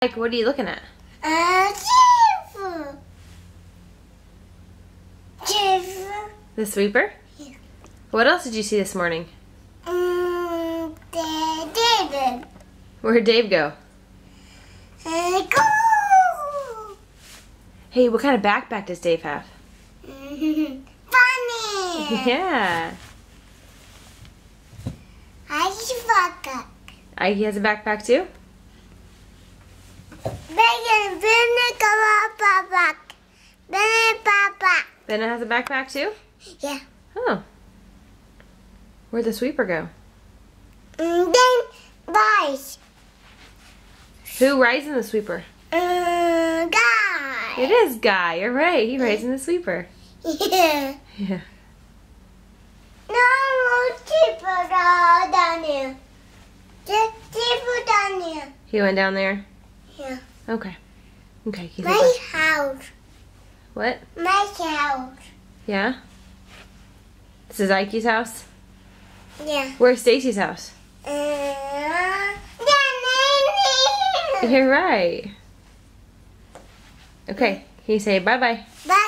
Like, what are you looking at? The sweeper? Yeah. What else did you see this morning? David. Where'd Dave go? Go. Hey, what kind of backpack does Dave have? Funny. Yeah. He has a backpack too? Benna has a backpack too? Yeah. Oh. Where'd the sweeper go? Then boys. Who rides in the sweeper? Guy. It is Guy. You're right. He rides in the sweeper. Yeah. Yeah. No people down here. Just people down here. He went down there? Yeah. Okay. Okay. He's My house. What? My house. Yeah? This is Ike's house? Yeah. Where's Stacy's house? You're right. Okay. Can you say bye-bye? Bye.